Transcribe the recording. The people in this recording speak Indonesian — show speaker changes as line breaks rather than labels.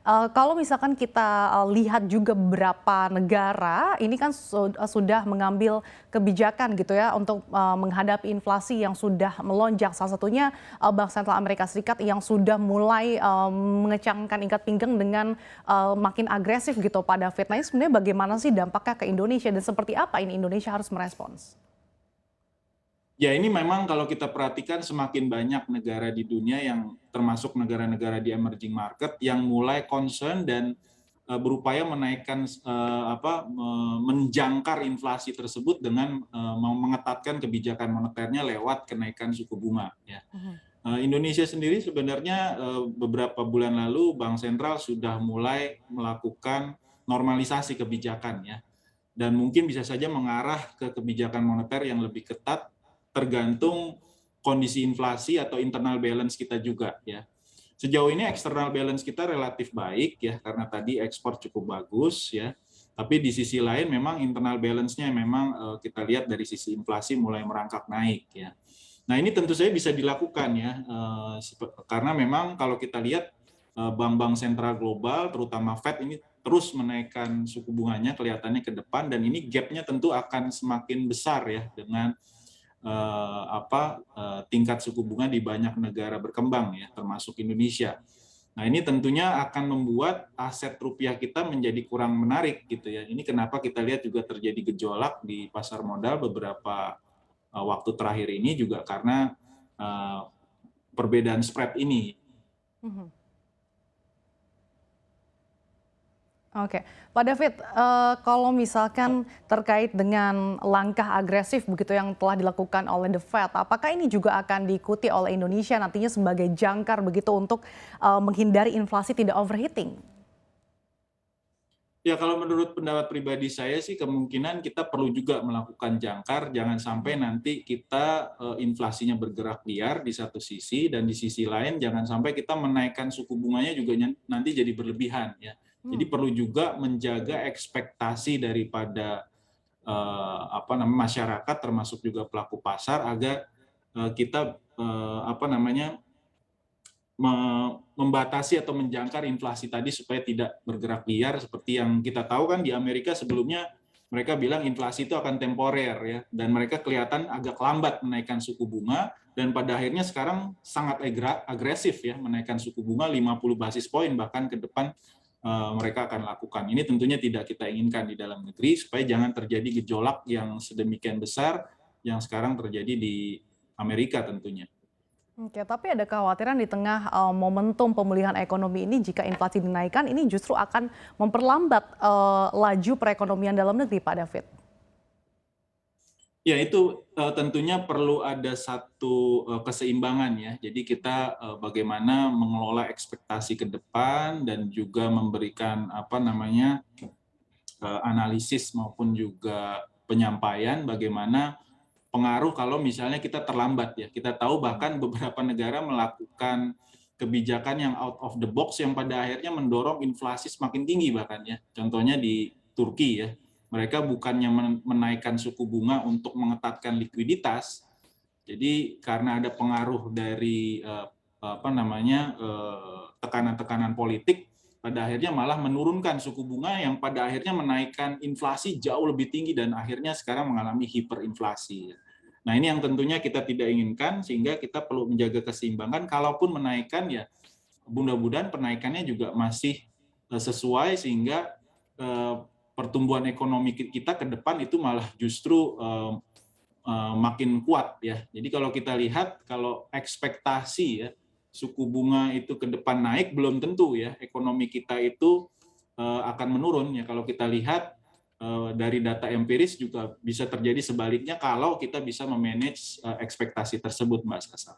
Kalau misalkan kita, lihat juga beberapa negara ini kan sudah mengambil kebijakan gitu ya untuk, menghadapi inflasi yang sudah melonjak. Salah satunya, Bank Sentral Amerika Serikat yang sudah mulai, mengecangkan ikat pinggang dengan, makin agresif gitu pada Fed. Nah, ini sebenarnya bagaimana sih dampaknya ke Indonesia dan seperti apa ini Indonesia harus merespons?
Ya, ini memang kalau kita perhatikan semakin banyak negara di dunia yang termasuk negara-negara di emerging market yang mulai concern dan berupaya menaikkan menjangkar inflasi tersebut dengan mengetatkan kebijakan moneternya lewat kenaikan suku bunga ya.
Mhm.
Indonesia sendiri sebenarnya beberapa bulan lalu Bank Sentral sudah mulai melakukan normalisasi kebijakan ya, dan mungkin bisa saja mengarah ke kebijakan moneter yang lebih ketat tergantung kondisi inflasi atau internal balance kita juga ya. Sejauh ini external balance kita relatif baik ya karena tadi ekspor cukup bagus ya. Tapi di sisi lain memang internal balance-nya memang kita lihat dari sisi inflasi mulai merangkak naik ya. Nah, ini tentu saja bisa dilakukan ya karena memang kalau kita lihat bank-bank sentral global terutama Fed ini terus menaikkan suku bunganya kelihatannya ke depan, dan ini gap-nya tentu akan semakin besar ya dengan tingkat suku bunga di banyak negara berkembang ya, termasuk Indonesia. Nah, ini tentunya akan membuat aset rupiah kita menjadi kurang menarik gitu ya. Ini kenapa kita lihat juga terjadi gejolak di pasar modal beberapa waktu terakhir ini juga karena eh, perbedaan spread ini.
Mhm. Oke, Pak David, kalau misalkan terkait dengan langkah agresif begitu yang telah dilakukan oleh The Fed, apakah ini juga akan diikuti oleh Indonesia nantinya sebagai jangkar begitu untuk, menghindari inflasi tidak overheating?
Ya, kalau menurut pendapat pribadi saya sih kemungkinan kita perlu juga melakukan jangkar, jangan sampai
Mhm.
nanti kita inflasinya bergerak liar di satu sisi, dan di sisi lain jangan sampai kita menaikkan suku bunganya juga nanti jadi berlebihan ya. Jadi
Mmm.
perlu juga menjaga ekspektasi daripada masyarakat termasuk juga pelaku pasar agar kita membatasi atau menjangkar inflasi tadi supaya tidak bergerak liar seperti yang kita tahu kan di Amerika sebelumnya mereka bilang inflasi itu akan temporer ya, dan mereka kelihatan agak lambat menaikkan suku bunga, dan pada akhirnya sekarang sangat agresif ya menaikkan suku bunga 50 basis poin bahkan ke depan mereka akan lakukan. Ini tentunya tidak kita inginkan di dalam negeri supaya jangan terjadi gejolak yang sedemikian besar yang sekarang terjadi di Amerika tentunya.
Oke, tapi ada kekhawatiran di tengah, momentum pemulihan ekonomi ini jika inflasi dinaikkan ini justru akan memperlambat, laju perekonomian dalam negeri, Pak David?
Ya, itu tentunya perlu ada satu keseimbangan ya. Jadi kita bagaimana mengelola ekspektasi ke depan dan juga memberikan analisis maupun juga penyampaian bagaimana pengaruh kalau misalnya kita terlambat ya. Kita tahu
Mhm.
bahkan beberapa negara melakukan kebijakan yang out of the box yang pada akhirnya mendorong inflasi semakin tinggi bahkan ya. Contohnya di Turki ya. Mereka bukannya menaikkan suku bunga untuk mengetatkan likuiditas. Jadi karena ada pengaruh dari tekanan-tekanan politik, pada akhirnya malah menurunkan suku bunga yang pada akhirnya menaikkan inflasi jauh lebih tinggi dan akhirnya sekarang mengalami hiperinflasi. Nah, ini yang tentunya kita tidak inginkan sehingga kita perlu menjaga keseimbangan. Kalaupun menaikkan ya mudah-mudahan penaikannya juga masih sesuai sehingga eh, pertumbuhan ekonomi kita ke depan itu malah justru makin kuat ya. Jadi kalau kita lihat kalau ekspektasi ya suku bunga itu ke depan naik belum tentu ya ekonomi kita itu akan menurun ya. Kalau kita lihat dari data empiris juga bisa terjadi sebaliknya kalau kita bisa memanage ekspektasi tersebut, Mbak Sasa.